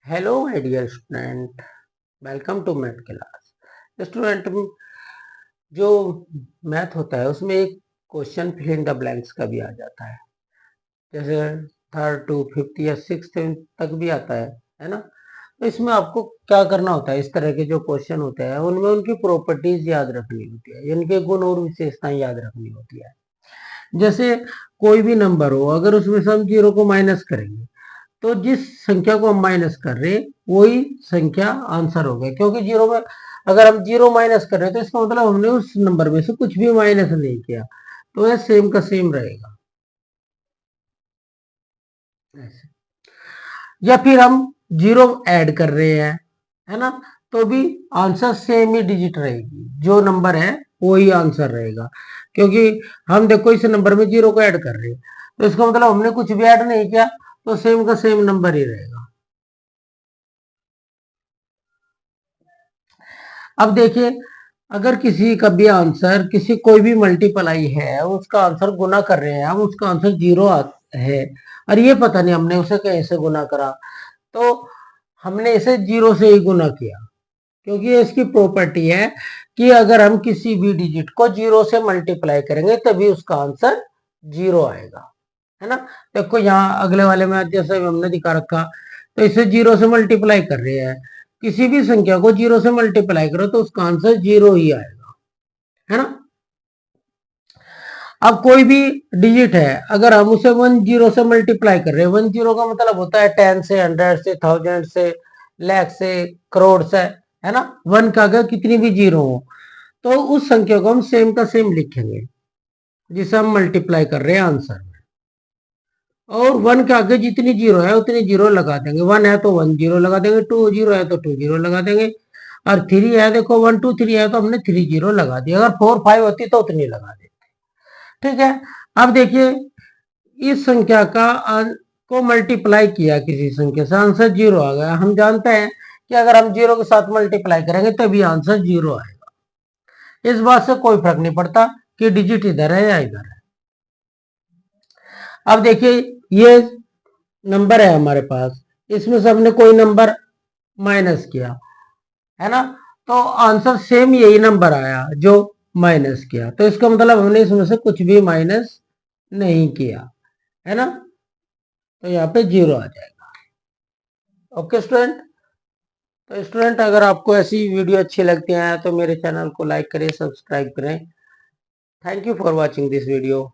Hello my dear student, welcome to math class. Student, जो मैथ होता है उसमें एक question fill in the blanks का भी आ जाता है। जैसे थर्ड टू फिफ्थ या सिक्स तक भी आता है ना। तो इसमें आपको क्या करना होता है, इस तरह के जो क्वेश्चन होते हैं उनमें उनकी प्रॉपर्टीज याद रखनी होती है, इनके गुण और विशेषताएं याद रखनी होती है। जैसे कोई भी नंबर हो, अगर उसमें से हम जीरो को माइनस करेंगे तो जिस संख्या को हम माइनस कर रहे हैं वही संख्या आंसर हो गया, क्योंकि जीरो में अगर हम जीरो माइनस कर रहे हैं तो इसका मतलब हमने उस नंबर में से कुछ भी माइनस नहीं किया, तो यह सेम का सेम रहेगा। ऐसे या फिर हम जीरो ऐड कर रहे हैं, है ना, तो भी आंसर सेम ही डिजिट रहेगी, जो नंबर है वही आंसर रहेगा। क्योंकि हम देखो इस नंबर में जीरो को ऐड कर रहे हैं तो इसका मतलब हमने कुछ भी ऐड नहीं किया, तो सेम का सेम नंबर ही रहेगा। अब देखिए, अगर किसी का भी आंसर किसी कोई भी मल्टीप्लाई है, उसका आंसर गुना कर रहे हैं हम, उसका आंसर जीरो है और ये पता नहीं हमने उसे कैसे गुना करा, तो हमने इसे जीरो से ही गुना किया। क्योंकि ये इसकी प्रॉपर्टी है कि अगर हम किसी भी डिजिट को जीरो से मल्टीप्लाई करेंगे तभी उसका आंसर जीरो आएगा, है ना। देखो यहाँ अगले वाले में जैसे हमने दिखा रखा, तो इसे जीरो से मल्टीप्लाई कर रहे हैं, किसी भी संख्या को जीरो से मल्टीप्लाई करो तो उसका आंसर जीरो ही आएगा, है ना। अब कोई भी डिजिट है, अगर हम उसे वन जीरो से मल्टीप्लाई कर रहे हैं, वन जीरो का मतलब होता है टेन से, हंड्रेड से, थाउजेंड से, लाख से, करोड़ से, है ना। वन का अगर कितनी भी जीरो हो तो उस संख्या को हम सेम का सेम लिखेंगे जिसे हम मल्टीप्लाई कर रहे हैं आंसर में। और वन के आगे जितनी जीरो है उतनी जीरो लगा देंगे, वन है तो वन जीरो लगा देंगे, टू जीरो है तो टू जीरो लगा देंगे, और थ्री है, देखो वन टू थ्री है तो हमने थ्री जीरो लगा दिया, अगर फोर फाइव होती तो उतनी लगा देते। ठीक है। अब देखिए, इस संख्या का को मल्टीप्लाई किया किसी संख्या से, आंसर जीरो आ गया। हम जानते हैं कि अगर हम जीरो के साथ मल्टीप्लाई करेंगे तभी आंसर जीरो आएगा। इस बात से कोई फर्क नहीं पड़ता कि डिजिट इधर है या इधर है। अब देखिए, ये नंबर है हमारे पास, इसमें से हमने कोई नंबर माइनस किया, है ना, तो आंसर सेम यही नंबर आया जो माइनस किया, तो इसका मतलब हमने इसमें से कुछ भी माइनस नहीं किया, है ना, तो यहाँ पे जीरो आ जाएगा। Okay student. तो स्टूडेंट, अगर आपको ऐसी वीडियो अच्छी लगती है तो मेरे चैनल को लाइक करें, सब्सक्राइब करें। Thank you for watching this video.